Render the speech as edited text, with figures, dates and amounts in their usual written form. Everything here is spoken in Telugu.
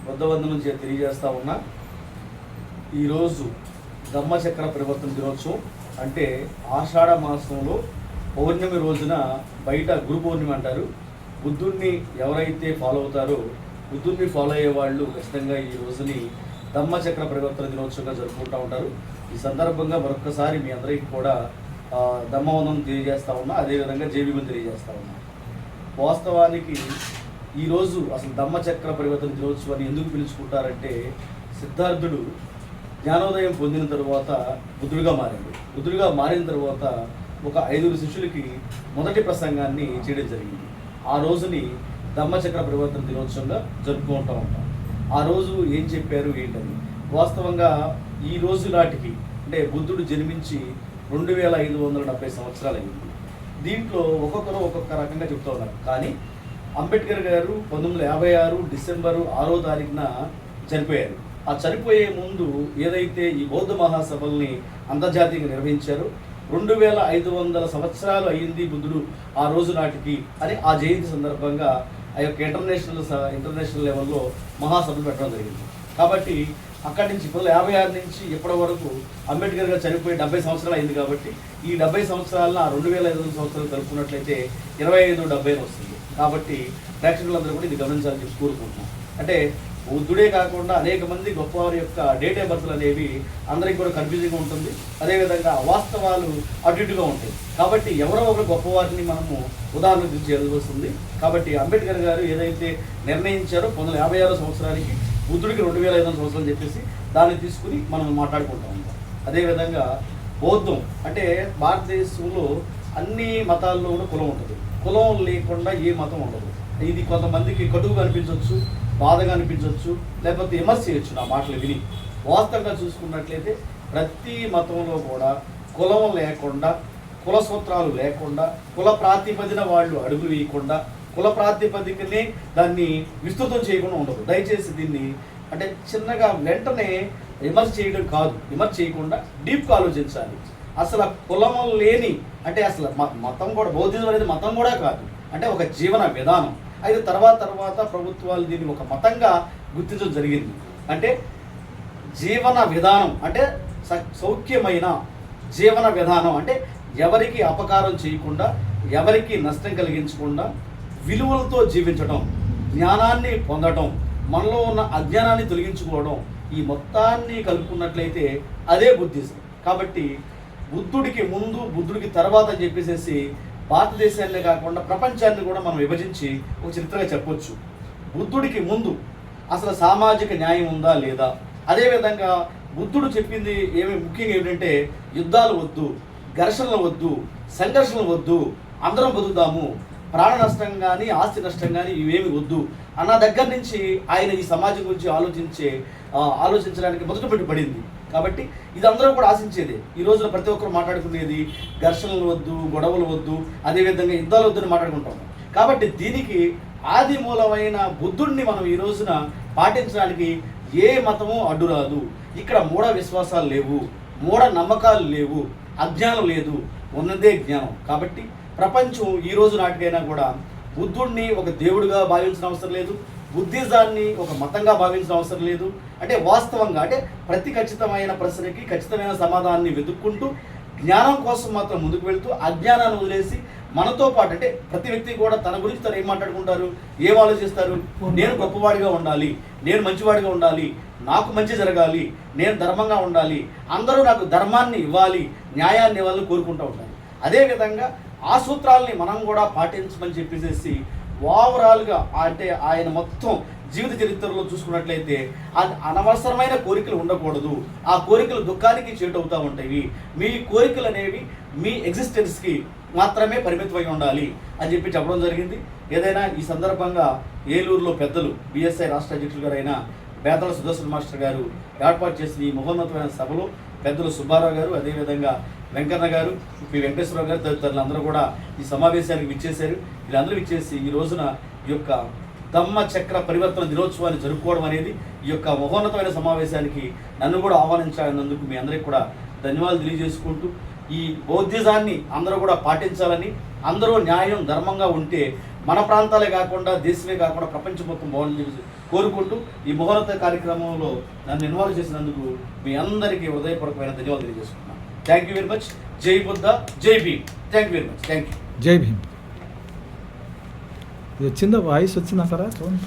బుద్ధవందనం తెలియజేస్తా ఉన్నా. ఈరోజు ధమ్మచక్ర పరివర్తన దినోత్సవం అంటే ఆషాఢ మాసంలో పౌర్ణమి రోజున బయట గురు పౌర్ణమి అంటారు. బుద్ధుడిని ఎవరైతే ఫాలో అవుతారో బుద్ధుడిని ఫాలో అయ్యే వాళ్ళు ఖచ్చితంగా ఈ రోజుని ధమ్మచక్ర పరివర్తన దినోత్సవంగా జరుపుకుంటూ ఉంటారు. ఈ సందర్భంగా మరొకసారి మీ అందరికీ కూడా ధమ్మవందనం తెలియజేస్తా ఉన్నా, అదేవిధంగా జైవిమం తెలియజేస్తా ఉన్నా. వాస్తవానికి ఈరోజు అసలు ధమ్మచక్ర పరివర్తన దినోత్సవాన్ని ఎందుకు పిలుచుకుంటారంటే, సిద్ధార్థుడు జ్ఞానోదయం పొందిన తర్వాత బుద్ధుడిగా మారాడు. బుద్ధుడిగా మారిన తర్వాత ఒక 5 శిష్యులకి మొదటి ప్రసంగాన్ని చేయడం జరిగింది. ఆ రోజుని ధమ్మచక్ర పరివర్తన దినోత్సవంగా జరుపుకుంటూ ఉంటాం. ఆ రోజు ఏం చెప్పారు ఏంటని వాస్తవంగా ఈ రోజు నాటికి అంటే బుద్ధుడు జన్మించి 2570 సంవత్సరాలు అయింది. దీంట్లో ఒక్కొక్కరు ఒక్కొక్క రకంగా చెప్తూ ఉన్నారు. కానీ అంబేద్కర్ గారు 1956 డిసెంబరు 6వ తారీఖున చనిపోయారు. ఆ చనిపోయే ముందు ఏదైతే ఈ బౌద్ధ మహాసభల్ని అంతర్జాతీయంగా నిర్వహించారో 2500 సంవత్సరాలు అయ్యింది బుద్ధుడు ఆ రోజు నాటికి అని ఆ జయంతి సందర్భంగా ఆ యొక్క ఇంటర్నేషనల్ లెవెల్లో మహాసభలు పెట్టడం జరిగింది. కాబట్టి అక్కడి నుంచి 1956 నుంచి ఇప్పటి వరకు అంబేద్కర్ గారు చనిపోయి 70 సంవత్సరాలు అయింది. కాబట్టి ఈ 70 సంవత్సరాలను 2500 సంవత్సరాలు కలుపుకున్నట్లయితే 2570 వస్తుంది. కాబట్టి ప్రేక్షకులందరూ కూడా ఇది గమనించాలని చెప్పి కోరుకుంటున్నాం. అంటే బుద్ధుడే కాకుండా అనేక మంది గొప్పవారి యొక్క డేట్ ఆఫ్ బర్త్లు అనేవి అందరికీ కూడా కన్ఫ్యూజింగ్గా ఉంటుంది. అదేవిధంగా వాస్తవాలు అటు ఇటుగా ఉంటాయి. కాబట్టి ఎవరో ఒకరు గొప్పవారిని మనము ఉదాహరణ తీర్చేయాల్సి వస్తుంది. కాబట్టి అంబేద్కర్ గారు ఏదైతే నిర్ణయించారో 1956 సంవత్సరానికి బుద్ధుడికి 2500 సంవత్సరాలు చెప్పేసి దాన్ని తీసుకుని మనం మాట్లాడుకుంటూ ఉంటాం. అదేవిధంగా బౌద్ధం అంటే భారతదేశంలో అన్ని మతాల్లో కూడా కులం ఉంటుంది. కులం లేకుండా ఏ మతం ఉండదు. ఇది కొంతమందికి కటువుగా అనిపించవచ్చు, బాధగా అనిపించవచ్చు, లేకపోతే విమర్శ చేయొచ్చు నా మాటలు విని. వాస్తవంగా చూసుకున్నట్లయితే ప్రతి మతంలో కూడా కులం లేకుండా, కుల సూత్రాలు లేకుండా, కుల ప్రాతిపదిన వాళ్ళు అడుగు వేయకుండా, కుల ప్రాతిపదికనే దాన్ని విస్తృతం చేయకుండా ఉండదు. దయచేసి దీన్ని అంటే చిన్నగా వెంటనే విమర్శ చేయడం కాదు, విమర్శ చేయకుండా డీప్గా ఆలోచించాలి. అసలు కులం లేని అంటే అసలు మతం కూడా బౌద్ధిజం అనేది మతం కూడా కాదు, అంటే ఒక జీవన విధానం. అయితే తర్వాత ప్రభుత్వాలు దీన్ని ఒక మతంగా గుర్తించడం జరిగింది. అంటే జీవన విధానం అంటే సౌఖ్యమైన జీవన విధానం అంటే ఎవరికి అపకారం చేయకుండా, ఎవరికి నష్టం కలిగించకుండా విలువలతో జీవించడం, జ్ఞానాన్ని పొందడం, మనలో ఉన్న అజ్ఞానాన్ని తొలగించుకోవడం, ఈ మొత్తాన్ని కలుపుకున్నట్లయితే అదే బుద్ధిజం. కాబట్టి బుద్ధుడికి ముందు బుద్ధుడికి తర్వాత అని చెప్పేసి భారతదేశాన్ని కాకుండా ప్రపంచాన్ని కూడా మనం విభజించి ఒక చరిత్రగా చెప్పొచ్చు. బుద్ధుడికి ముందు అసలు సామాజిక న్యాయం ఉందా లేదా, అదేవిధంగా బుద్ధుడు చెప్పింది ముఖ్యంగా ఏమిటంటే యుద్ధాలు వద్దు, ఘర్షణలు వద్దు, సంఘర్షణలు వద్దు, అందరం బతుకుదాము, ప్రాణ నష్టం కానీ ఆస్తి నష్టం కానీ ఇవేమి వద్దు అన్న దగ్గర నుంచి ఆయన ఈ సమాజం గురించి ఆలోచించడానికి మొదట పెట్టుబడింది. కాబట్టి ఇది అందరూ కూడా ఆశించేది. ఈ రోజున ప్రతి ఒక్కరు మాట్లాడుకునేది ఘర్షణలు వద్దు, గొడవలు వద్దు, అదేవిధంగా యుద్ధాలు వద్దని మాట్లాడుకుంటాం. కాబట్టి దీనికి ఆది మూలమైన బుద్ధుడిని మనం ఈ రోజున పాటించడానికి ఏ మతము అడ్డురాదు. ఇక్కడ మూఢ విశ్వాసాలు లేవు, మూఢ నమ్మకాలు లేవు, అజ్ఞానం లేదు, ఉన్నదే జ్ఞానం. కాబట్టి ప్రపంచం ఈ రోజు నాటికైనా కూడా బుద్ధుడిని ఒక దేవుడిగా భావించిన అవసరం లేదు, బుద్ధిజాన్ని ఒక మతంగా భావించిన అవసరం లేదు. అంటే వాస్తవంగా అంటే ప్రతి ఖచ్చితమైన ప్రశ్నకి ఖచ్చితమైన సమాధానాన్ని వెతుక్కుంటూ జ్ఞానం కోసం మాత్రం ముందుకు వెళ్తూ అజ్ఞానాన్ని వదిలేసి మనతో పాటు అంటే ప్రతి వ్యక్తి కూడా తన గురించి తను ఏం మాట్లాడుకుంటారు, ఏం ఆలోచిస్తారు, నేను గొప్పవాడిగా ఉండాలి, నేను మంచివాడిగా ఉండాలి, నాకు మంచి జరగాలి, నేను ధర్మంగా ఉండాలి, అందరూ నాకు ధర్మాన్ని ఇవ్వాలి, న్యాయాన్ని ఇవ్వాలని కోరుకుంటూ ఉంటారు. అదేవిధంగా ఆ సూత్రాలని మనం కూడా పాటించమని చెప్పేసి ఓవరాల్గా అంటే ఆయన మొత్తం జీవిత చరిత్రలో చూసుకున్నట్లయితే అది అనవసరమైన కోరికలు ఉండకూడదు, ఆ కోరికలు దుఃఖానికి చేటవుతూ ఉంటాయి, మీ కోరికలు అనేవి మీ ఎగ్జిస్టెన్స్కి మాత్రమే పరిమితమై ఉండాలి అని చెప్పి చెప్పడం జరిగింది. ఏదైనా ఈ సందర్భంగా ఏలూరులో పెద్దలు బిఎస్ఐ రాష్ట్ర అధ్యక్షులు గారైన బేతల సుదర్శన్ మాస్టర్ గారు ఏర్పాటు చేసిన ఈ మహోన్నతమైన సభలో పెద్దలు సుబ్బారావు గారు, అదేవిధంగా వెంకన్న గారు, పి వెంకటేశ్వరరావు గారు తదితరులు అందరూ కూడా ఈ సమావేశానికి విచ్చేశారు. వీళ్ళందరూ విచ్చేసి ఈ రోజున ఈ యొక్క ధమ్మచక్ర పరివర్తన దినోత్సవాన్ని జరుపుకోవడం అనేది ఈ యొక్క మహోన్నతమైన సమావేశానికి నన్ను కూడా ఆహ్వానించినందుకు మీ అందరికీ కూడా ధన్యవాదాలు తెలియజేసుకుంటూ ఈ బౌద్ధిజాన్ని అందరూ కూడా పాటించాలని, అందరూ న్యాయం ధర్మంగా ఉంటే మన ప్రాంతాలే కాకుండా దేశమే కాకుండా ప్రపంచం మొత్తం బాగుందని కోరుకుంటూ ఈ ముహూర్త కార్యక్రమంలో నన్ను ఇన్వాల్వ్ చేసినందుకు మీ అందరికీ హృదయపూర్వకమైన ధన్యవాదాలు తెలియజేసుకున్నాను. Thank you very much. జై బుద్ధ, జై Bhim. Thank you very much. Thank you. జై భీమ్. ఇది వచ్చిందా వాయిస్ వచ్చిందా కదా చూడండి.